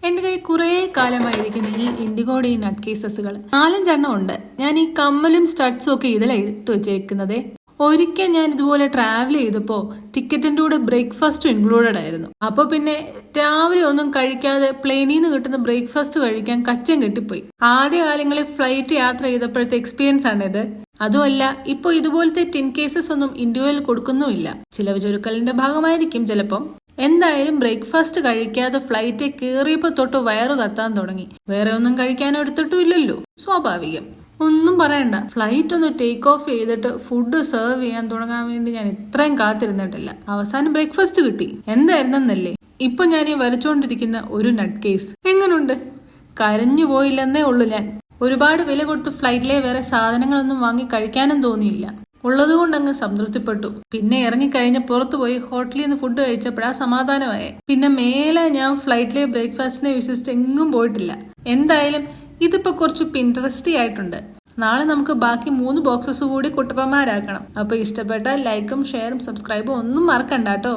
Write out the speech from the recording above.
എന്റെ കയ്യിൽ കുറേ കാലമായിരിക്കുന്ന ഈ ഇൻഡിഗോയുടെ ഈ നട്ട് കേസസുകൾ 4-5 ഉണ്ട്. ഞാൻ ഈ കമ്മലും സ്റ്റഡ്സും ഒക്കെ ഇതിലാണ് ഇട്ട് വെച്ചേക്കുന്നത്. ഒരിക്കൽ ഞാൻ ഇതുപോലെ ട്രാവൽ ചെയ്തപ്പോൾ ടിക്കറ്റിന്റെ കൂടെ ബ്രേക്ക്ഫാസ്റ്റും ഇൻക്ലൂഡഡ് ആയിരുന്നു. അപ്പൊ പിന്നെ രാവിലെ ഒന്നും കഴിക്കാതെ പ്ലെയിനിൽ നിന്ന് കിട്ടുന്ന ബ്രേക്ക്ഫാസ്റ്റ് കഴിക്കാൻ കച്ചം കെട്ടിപ്പോയി. ആദ്യ കാലങ്ങളിൽ ഫ്ലൈറ്റ് യാത്ര ചെയ്തപ്പോഴത്തെ എക്സ്പീരിയൻസ് ആണിത്. അതുമല്ല, ഇപ്പൊ ഇതുപോലത്തെ ടിൻ കേസസ് ഒന്നും ഇന്ത്യയിൽ കൊടുക്കുന്നുമില്ല. ചിലവ് ചുരുക്കലിന്റെ ഭാഗമായിരിക്കും ചിലപ്പം. എന്തായാലും ബ്രേക്ക്ഫാസ്റ്റ് കഴിക്കാതെ ഫ്ലൈറ്റ് കയറിയപ്പോ തൊട്ട് വയറു കത്താൻ തുടങ്ങി. വേറെ ഒന്നും കഴിക്കാനോ എടുത്തിട്ടുമില്ലല്ലോ, സ്വാഭാവികം. ഒന്നും പറയണ്ട, ഫ്ലൈറ്റ് ഒന്ന് ടേക്ക് ഓഫ് ചെയ്തിട്ട് ഫുഡ് സെർവ് ചെയ്യാൻ തുടങ്ങാൻ വേണ്ടി ഞാൻ ഇത്രയും കാത്തിരുന്നിട്ടില്ല. അവസാനം ബ്രേക്ക്ഫാസ്റ്റ് കിട്ടി. എന്തായിരുന്നല്ലേ ഇപ്പൊ ഞാൻ ഈ വരച്ചോണ്ടിരിക്കുന്ന ഒരു നട്ട് കേസ്. എങ്ങനുണ്ട്? കരഞ്ഞു പോയില്ലെന്നേ ഉള്ളു ഞാൻ. ഒരുപാട് വില കൊടുത്ത് ഫ്ലൈറ്റിലെ വേറെ സാധനങ്ങളൊന്നും വാങ്ങി കഴിക്കാനും തോന്നിയില്ല. ഉള്ളതുകൊണ്ട് അങ്ങ് സംതൃപ്തിപ്പെട്ടു. പിന്നെ ഇറങ്ങിക്കഴിഞ്ഞ് പുറത്തു പോയി ഹോട്ടലിൽ നിന്ന് ഫുഡ് കഴിച്ചപ്പോഴാ സമാധാനമായേ. പിന്നെ മേലെ ഞാൻ ഫ്ലൈറ്റിലെ ബ്രേക്ക്ഫാസ്റ്റിനെ വിശ്വസിച്ച് എങ്ങും പോയിട്ടില്ല. എന്തായാലും ഇതിപ്പോ കുറച്ച് പിൻട്രസ്റ്റി ആയിട്ടുണ്ട്. നാളെ നമുക്ക് ബാക്കി 3 ബോക്സസ് കൂടി കുട്ടപ്പന്മാരാക്കണം. അപ്പൊ ഇഷ്ടപ്പെട്ടാൽ ലൈക്കും ഷെയറും സബ്സ്ക്രൈബും ഒന്നും മറക്കണ്ട കേട്ടോ.